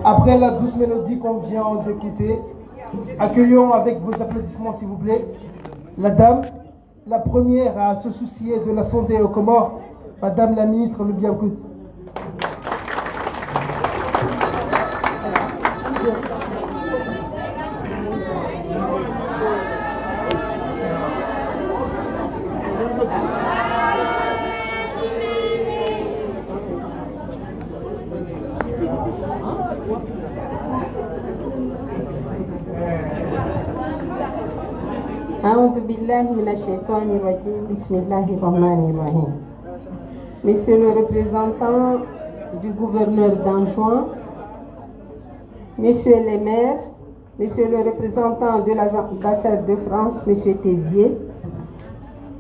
Après la douce mélodie qu'on vient d'écouter, accueillons avec vos applaudissements s'il vous plaît la dame, la première à se soucier de la santé aux Comores, Madame la ministre Loubiakout. Monsieur le représentant du gouverneur d'Anjouan, Monsieur les maires, Monsieur le représentant de l'ambassade de France, Monsieur Thévier,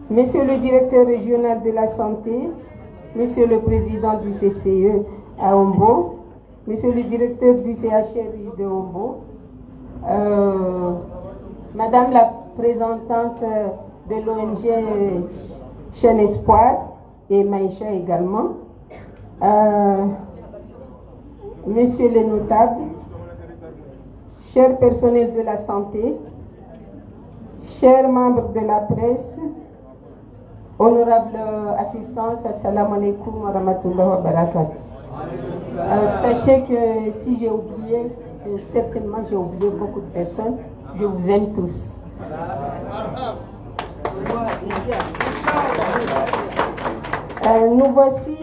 Monsieur le directeur régional de la santé, Monsieur le président du CCE à Ombo, Monsieur le directeur du CHRI de Ombo, Madame la représentante de l'ONG Chaîne Espoir et Maïcha également, Messieurs les notables, chers personnels de la santé, chers membres de la presse, honorable assistance, assalamu alaikum wa rahmatullahi wa barakatuh. Sachez que si j'ai oublié, certainement j'ai oublié beaucoup de personnes, je vous aime tous. Nous voici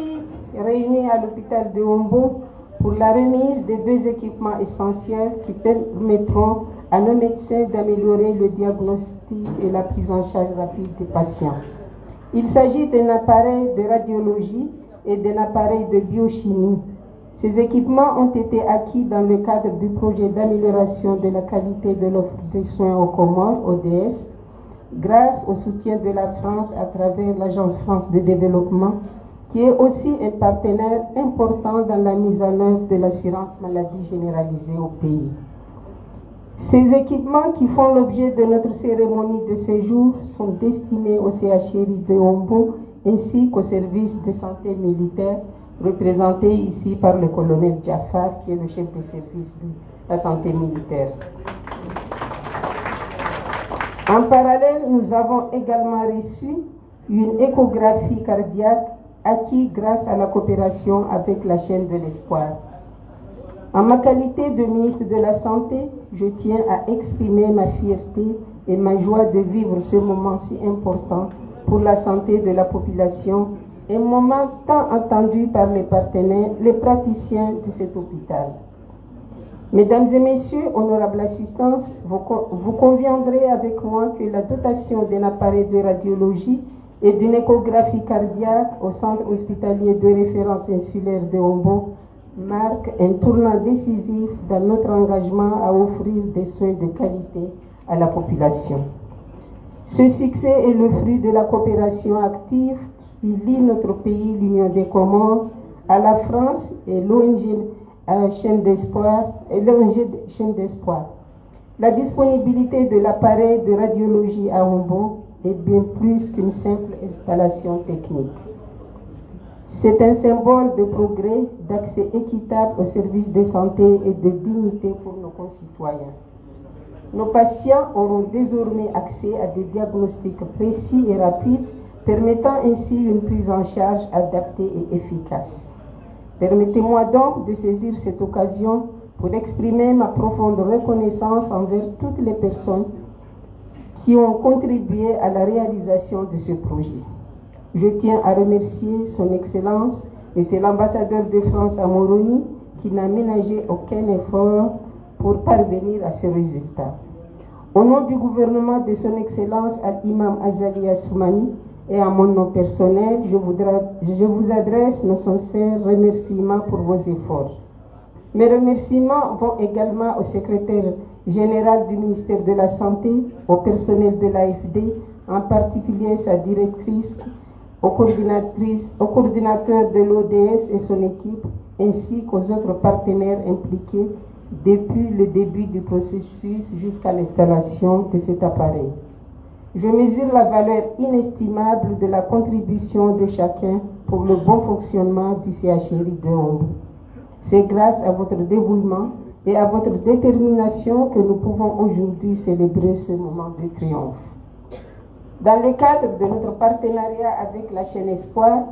réunis à l'hôpital de Ombo pour la remise des 2 équipements essentiels qui permettront à nos médecins d'améliorer le diagnostic et la prise en charge rapide des patients. Il s'agit d'un appareil de radiologie et d'un appareil de biochimie. Ces équipements ont été acquis dans le cadre du projet d'amélioration de la qualité de l'offre de soins aux Comores, ODS, grâce au soutien de la France à travers l'Agence France de développement, qui est aussi un partenaire important dans la mise en œuvre de l'assurance maladie généralisée au pays. Ces équipements qui font l'objet de notre cérémonie de séjour sont destinés au CHRI de Ombo ainsi qu'au service de santé militaire représenté ici par le colonel Jaffar, qui est le chef de service de la santé militaire. En parallèle, nous avons également reçu une échographie cardiaque acquise grâce à la coopération avec la chaîne de l'espoir. En ma qualité de ministre de la Santé, je tiens à exprimer ma fierté et ma joie de vivre ce moment si important pour la santé de la population, un moment tant attendu par les partenaires, les praticiens de cet hôpital. Mesdames et messieurs, honorables assistants, vous conviendrez avec moi que la dotation d'un appareil de radiologie et d'une échographie cardiaque au centre hospitalier de référence insulaire de Ombo marque un tournant décisif dans notre engagement à offrir des soins de qualité à la population. Ce succès est le fruit de la coopération active qui lie notre pays, l'Union des Comores, à la France et l'ONG Chaîne d'Espoir et l'ONG Chaîne d'Espoir. La disponibilité de l'appareil de radiologie à Ombo est bien plus qu'une simple installation technique. C'est un symbole de progrès, d'accès équitable aux services de santé et de dignité pour nos concitoyens. Nos patients auront désormais accès à des diagnostics précis et rapides, permettant ainsi une prise en charge adaptée et efficace. Permettez-moi donc de saisir cette occasion pour exprimer ma profonde reconnaissance envers toutes les personnes qui ont contribué à la réalisation de ce projet. Je tiens à remercier son Excellence, Monsieur l'ambassadeur de France à Moroni, qui n'a ménagé aucun effort pour parvenir à ce résultat. Au nom du gouvernement de son Excellence Al-Imam Azali Assoumani et à mon nom personnel, je vous adresse nos sincères remerciements pour vos efforts. Mes remerciements vont également au secrétaire général du ministère de la Santé, au personnel de l'AFD, en particulier sa directrice, au coordinateur de l'ODS et son équipe, ainsi qu'aux autres partenaires impliqués depuis le début du processus jusqu'à l'installation de cet appareil. Je mesure la valeur inestimable de la contribution de chacun pour le bon fonctionnement du CHRI de Hombo. C'est grâce à votre dévouement et à votre détermination que nous pouvons aujourd'hui célébrer ce moment de triomphe. Dans le cadre de notre partenariat avec la chaîne Espoir,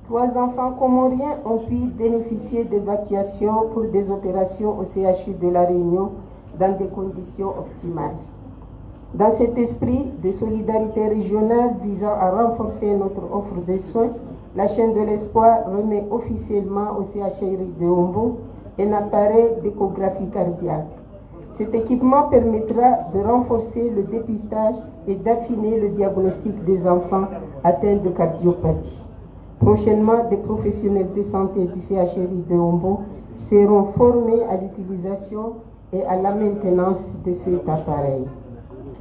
3 enfants comoriens ont pu bénéficier d'évacuation pour des opérations au CHU de La Réunion dans des conditions optimales. Dans cet esprit de solidarité régionale visant à renforcer notre offre de soins, la chaîne de l'Espoir remet officiellement au CHRI de Hombo un appareil d'échographie cardiaque. Cet équipement permettra de renforcer le dépistage et d'affiner le diagnostic des enfants atteints de cardiopathie. Prochainement, des professionnels de santé du CHRI de Hombo seront formés à l'utilisation et à la maintenance de cet appareil.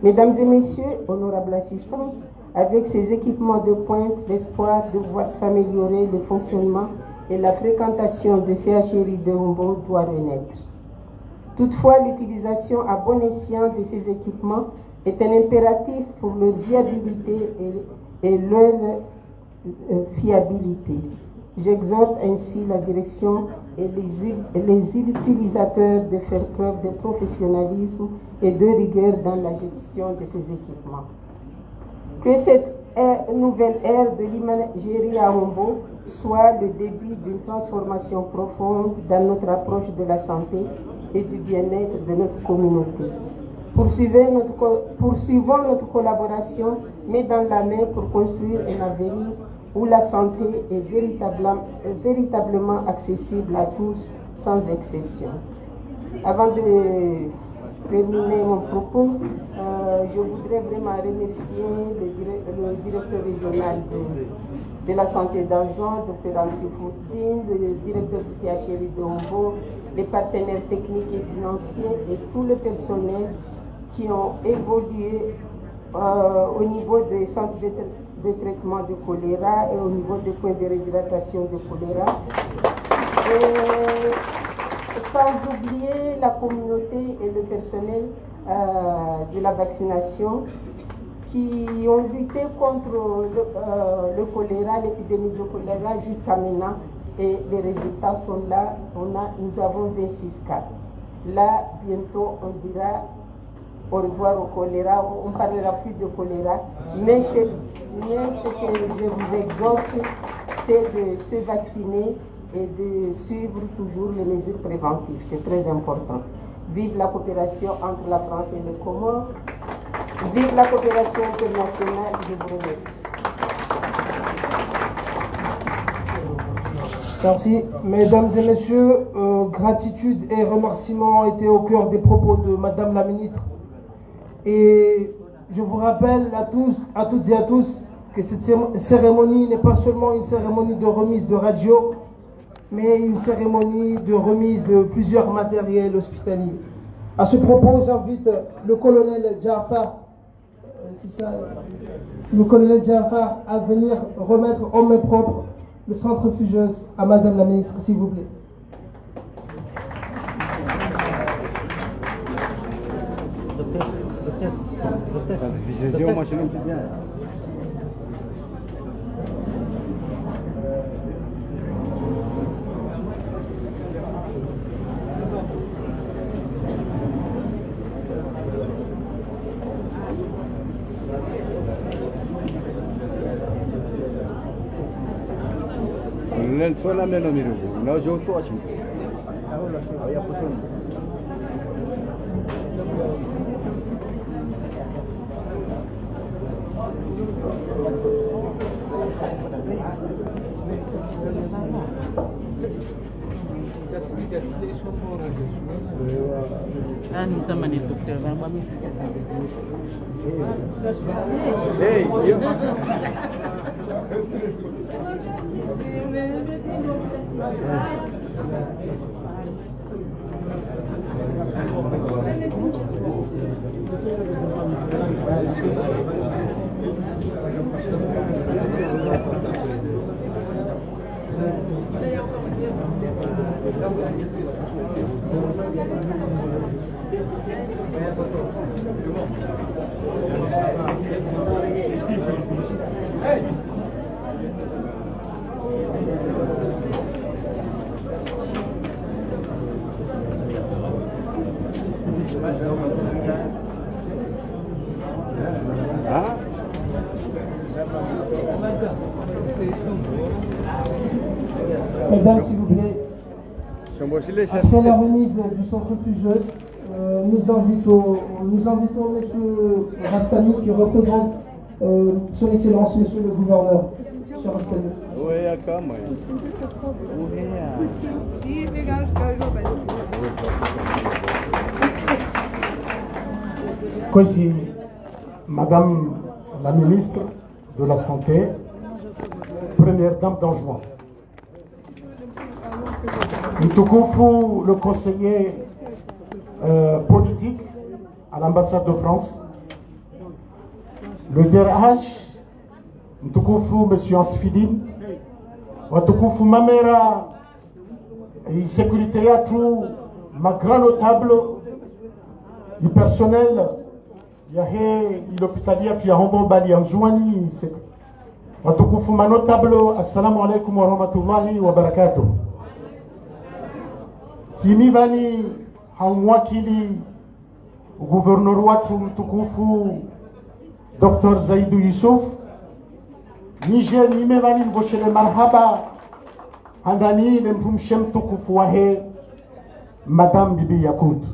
Mesdames et messieurs, honorables assistants, avec ces équipements de pointe, l'espoir de voir s'améliorer le fonctionnement et la fréquentation de CHRI de Hombo doit renaître. Toutefois, l'utilisation à bon escient de ces équipements est un impératif pour leur viabilité et leur fiabilité. J'exhorte ainsi la direction et les utilisateurs de faire preuve de professionnalisme et de rigueur dans la gestion de ces équipements. Que cette nouvelle ère de l'imagerie à Hombo soit le début d'une transformation profonde dans notre approche de la santé et du bien-être de notre communauté. Poursuivons notre collaboration, main dans la main pour construire un avenir où la santé est véritablement accessible à tous, sans exception. Avant de terminer mon propos, je voudrais vraiment remercier le directeur régional de la santé d'Anjouan, Dr Ansou Foutine, le directeur du CHRI de Hombo, les partenaires techniques et financiers et tout le personnel qui ont évolué au niveau des centres de traitement de choléra et au niveau des points de réhydratation de choléra. Et sans oublier la communauté et le personnel de la vaccination qui ont lutté contre le choléra, l'épidémie de choléra jusqu'à maintenant. Et les résultats sont là. Nous avons 26 cas. Là, bientôt, on dira au revoir au choléra. On ne parlera plus de choléra. Mais ce que je vous exhorte, c'est de se vacciner et de suivre toujours les mesures préventives. C'est très important. Vive la coopération entre la France et les Comores. Vive la coopération internationale. Je vous remercie. Merci. Mesdames et messieurs, gratitude et remerciements étaient au cœur des propos de Madame la Ministre. Et je vous rappelle à toutes et à tous, que cette cérémonie n'est pas seulement une cérémonie de remise de radio, mais une cérémonie de remise de plusieurs matériels hospitaliers. À ce propos, j'invite le colonel Jaafar, à venir remettre en main propre le centrifugeuse à Madame la Ministre, s'il vous plaît. Docteur. Moi je l'aime bien. Solamente lo miro, no yo todo así. Había puesto. Anta mani dokter nama mi. Hey, yo. Hey! Mesdames, s'il vous plaît, après la remise du centrifugeuse, nous invitons M. Rastani qui représente Son Excellence, M. le Gouverneur. Cher Rastani. Kosi, Madame la ministre de la Santé, première dame d'Anjouan. Mtukufu, le conseiller politique à l'ambassade de France, le DRH, Mtukufu, Monsieur Ansfidine, Mtukufu Mamera, et sécurité à tout, ma grand notable, du personnel, Yahé, l'hôpitalier, tu as Hombo Bali Anzouani, Mtukufu ma notable, assalamu alaikum wa rahmatullahi wa barakatuh. Simivani hamwakili gouverneur watu mtukufu Dr. Zaidou Yusuf nije nimevani mboshele marhaba handani nemrumshe mtukufu wahe Madame Bibi Yakutu.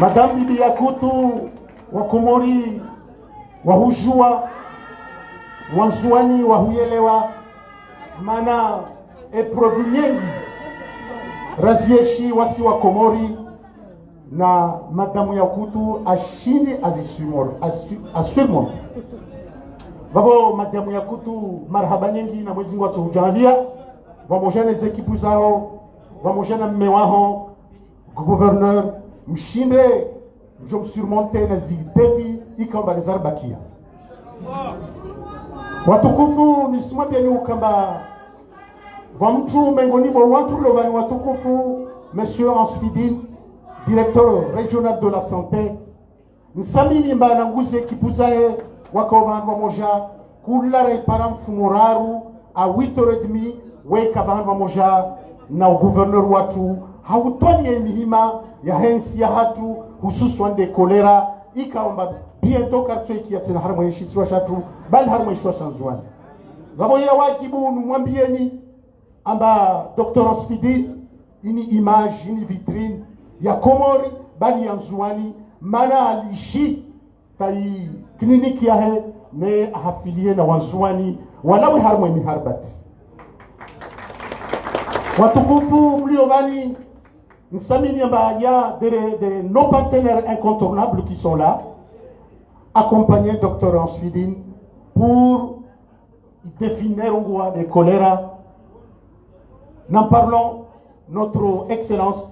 Madame Bibi Yakutu wakomori wahujua wanzuani wahuyelewa mana epreuve nyingi razieshi wasi wa Komori na Madamu Yakutu ashindi asurmonte. Vavo Madamu Yakutu marhaba nyingi na Mwenyezi Mungu atujalia wamojana ekipu zao wamojana mme wao gouverneur mshinde njo surmonte na zidefi ikamba rezarbakia. Watukufu nisimwambeni ukamba Vamtu mengoni mwa watu lovani watukufu Monsieur Ansfidine, directeur régional de la santé, nsamini mba nanguze kipuzae wakaovanwa moja kulare param fumuraru a 8h30 weka vanwa moja na gouverneur watu hautoni mihima ya hensi ya hatu hususan de kolera ikaomba bientôt kartso ikia tena harmo yeshitwa shatu bali harmo yeshwa shanzwani ngabo ya wajibu numwambieni amba Dr. Ansfidine ini image ini vitrine ya Komori bali ya Nzuani mana alishi tai kliniki yahe ne ahafilie na Wanzuani walawe harmo ni harbati. Watukufu mliovani nsamini amba ya de nos partenaires incontournables qui sont là accompagner Dr. Ansfidine pour définir un goût de choléra. N'en parlons, notre excellence,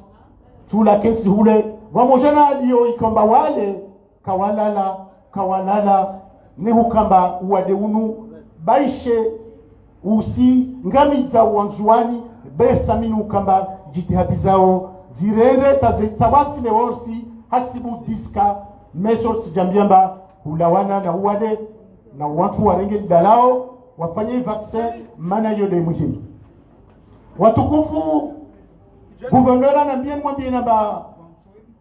sous laquelle si vous voulez, Wamojana Dio Ikamba Wale, Kawalala, Nehukamba, Wadeunu, Baishe, Usi, Ngamiza Wanzuani, Bersaminu Kamba, Jitihadizao, Zirere, Tazawasi Leorsi, Hasibu Diska, Mesorts Jambiamba, Ulawana na Uade, na watu warenge dalao, wafanye vaccin, mana yode muhimu. Watukufu gouverneur anambia mwambie namba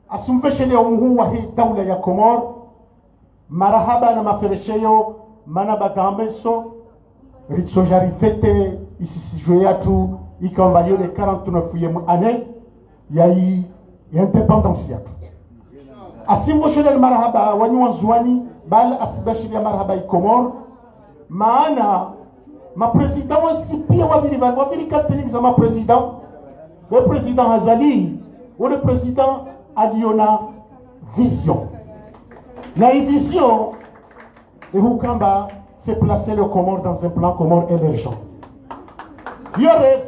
asumveshele umuhu wa hii daula ya Komor marahaba na maferesheyo mana bagambeso ritso jarifete isisijo yatu ikamba yole 49e année ya independence yatu asimveshele marahaba wanywa zwani bal asibashile marahaba ikomor maana ma président aussi pia wavili kateni za ma président le président Azali ou le président Aliona vision la vision de Hukamba c'est placer le Comore dans un plan Comore émergent yore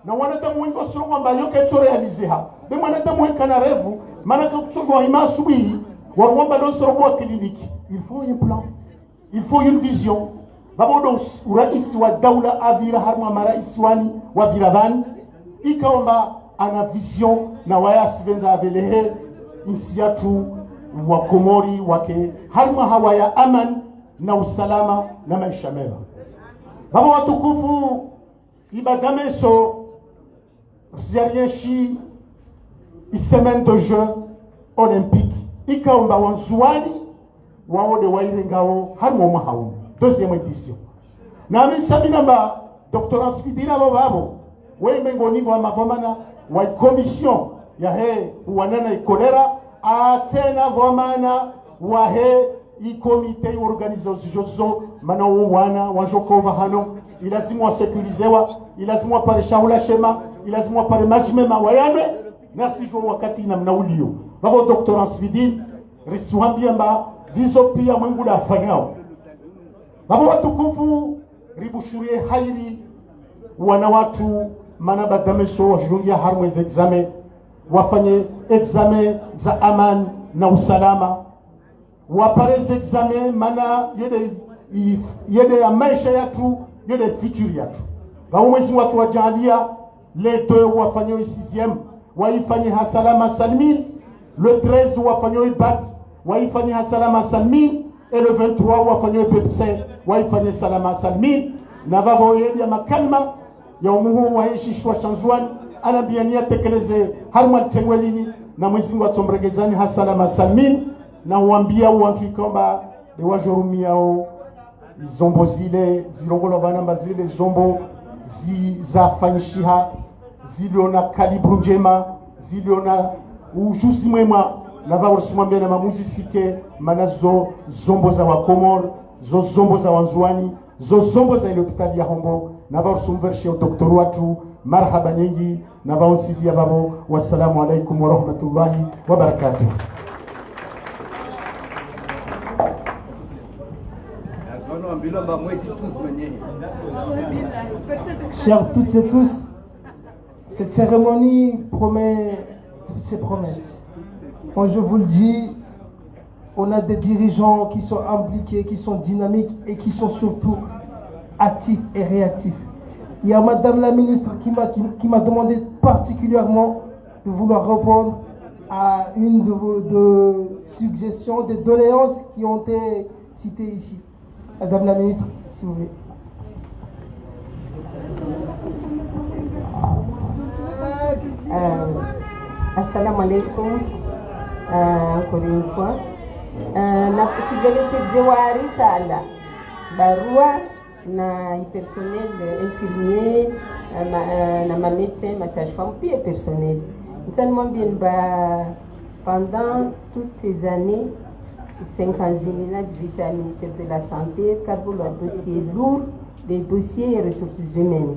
na wanata mwingo suru kwamba yoke to réaliser ha de wanata mwinga na revu maana kusogwa imasubi warwamba do suru kwa clinique il faut un plan il faut une vision babodo uraisi wa daula avira harma maraisi wani wa viravani ikaomba ana vision na wayasi venza avelehe insiatu wa Komori wake harma hawa ya aman na usalama na maisha mema. Baba watukufu ibadameso ziarieshi semaine de Jeux olympiques ikaomba wanzuani waode wairengao harimo mahau deuxième édition na misabina ba docteur Spidina babo we mengoni wa magomana wa commission ya he wanana ikolera atena gomana wa he i comité organisation mana wana wanjokova hano ilazimu wasekurizewa ilazimu pale shaula shema ilazimu pale majmema wayane merci jo wakati na mnaulio babo docteur Spidin risuambia mba zizo pia mwengu la fanyao babo watukufu ribushurie hairi wana watu mana badameso wajungia harmwezi examen wafanye examen za aman na usalama wapareze examen mana yede ya maisha yatu yede future yatu babo mwezi watu wajalia les deux wafanye 6e waifanye hasalama salmin le 13 wafanye bac waifanye hasalama salmin et le 23 wafanye pepse waifanye salama salmin na babo yede makalma ya umuhu waishishwa chanzwani anabiania tekeleze harma tengwelini na mwezi Mungu atomregezani hasalama salmin na uambia watu kwamba de wajorumiao zombo zile zilongola bana mbazile zombo zafanyishiha ziliona kalibru njema ziliona ujuzi mwema na vao simwambia na mamuzi sike manazo zombo za wakomor zo zombo za wanzuani zo zombo za ile hospitali ya Hombo na vao sumvershe doktor watu marhaba nyingi na vao sisi ya babo wassalamu alaikum wa rahmatullahi wa barakatuh. Chers toutes et tous, cette cérémonie promet ses promesses. Quand je vous le dis, on a des dirigeants qui sont impliqués, qui sont dynamiques et qui sont surtout actifs et réactifs. Il y a Madame la ministre qui m'a demandé particulièrement de vouloir répondre à une de vos suggestions, des doléances qui ont été citées ici. Madame la ministre, s'il vous plaît. Assalamu alaikum. Encore une fois. Na kusigeleshe dzewari sala. Barua na personnel infirmier na ma médecin, ma sage-femme, puis personnel. Seulement bien pendant toutes ces années 5 ans j'étais au ministère de la Santé, car pour le dossier lourd, des dossiers et ressources humaines.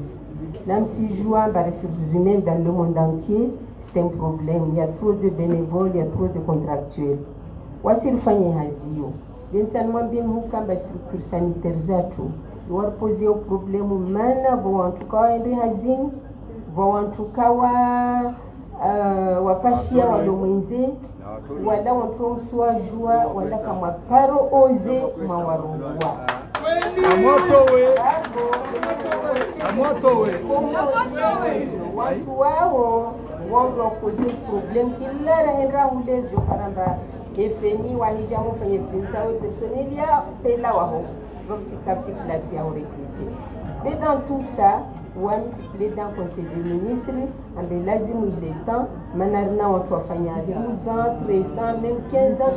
Même si je vois les ressources humaines dans le monde entier, c'est un problème. Il y a trop de bénévoles, il y a trop de contractuels. Voici le famille Hazio. Bien seulement bien hukam ba structure sanitaire zatu. Nous avons posé au problème mana vont en tout cas aider Hazin, vont en tout cas wapashia walomwenze wala wantromswa jua wala kama paro oze mawarungwa watu wao wao poser problème kila rahenda hulezo karamba efeni wahija mufanye tinta au personnel ya tela waho donc c'est capacité place ya recruter. Mais dans tout ça ou un multiplié dans le conseil des ministres, en lazim il est temps, maintenant on doit faire 12 ans, 13 ans, même 15 ans,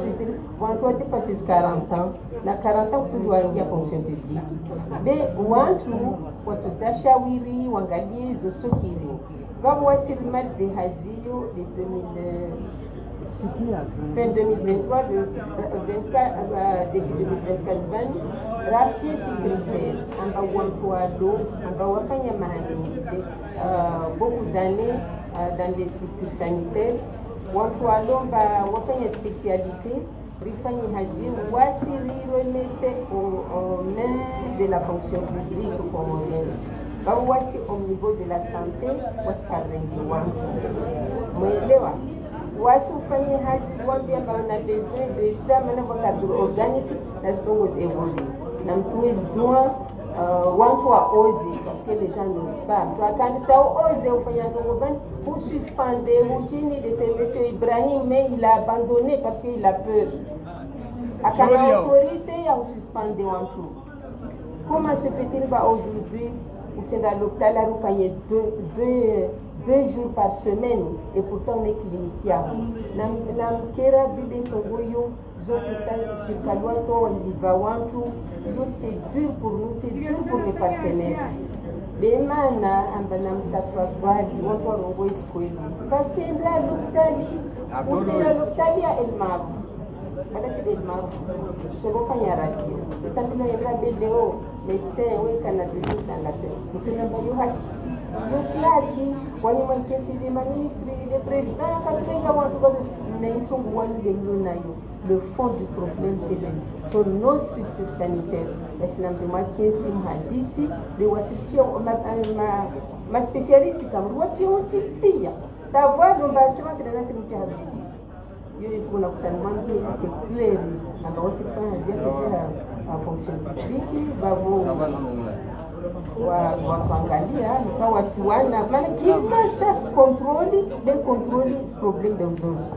on doit dépasser 40 ans. Na 40 ans, on doit aller à la fonction publique. Mais on doit shawiri, wangalie, zosokiri. Va voir si le mal de Hazio de 2023, début 2024, rafier sécuritaire, en beaucoup d'années dans les structures sanitaires. On va une spécialité, Rifani Hazim, voici remettre aux mains de la fonction publique comorienne. Voici au niveau de la santé, voici par Voici famille has one bien on a besoin de ça maintenant votre cadre organique la chose évolue. Nam tous doit one fois oser parce que les gens n'osent pas. Toi quand ça oser au faire un pour suspendre routine de ce monsieur Ibrahim mais il a abandonné parce qu'il a peur. À quand l'autorité il a suspendé en tout. Comment se fait-il pas aujourd'hui ou c'est dans l'hôpital à faire 2 jours par semaine et pourtant on est clinique. Namkera bibi Togoyo, c'est dur pour nous, c'est dur pour les partenaires. Les mana ambana mtafadhali watu warongo iskweli basenda luktali usenda luktali ya elmavu badati elmavu soko fanya radio isambino yebra bedeo médecin we kana bibi tangase musina bayo haki yotiaki wani mwankesi de ministre de président kasenga watu na inchungu wani de lunayo. Le fond du problème, c'est sur nos structures sanitaires. Ma spécialiste, d'avoir le bâtiment de la sécurité. Il faut que clair. Alors, c'est pas un fonction publique, problème des autres.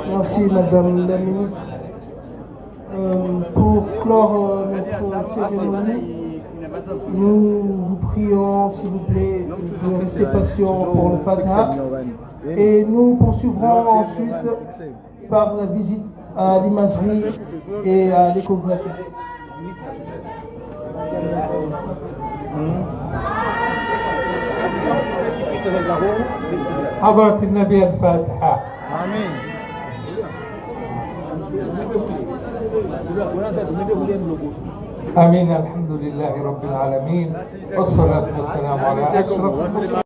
Merci Madame la Ministre. Pour clore notre cérémonie, nous vous prions s'il vous plaît de rester patient pour le Fatiha et nous poursuivrons ensuite par la visite à l'imagerie et à l'échographie. حضرة النبي الفاتحة. آمين. آمين. الحمد لله رب العالمين والصلاة والسلام على أشرف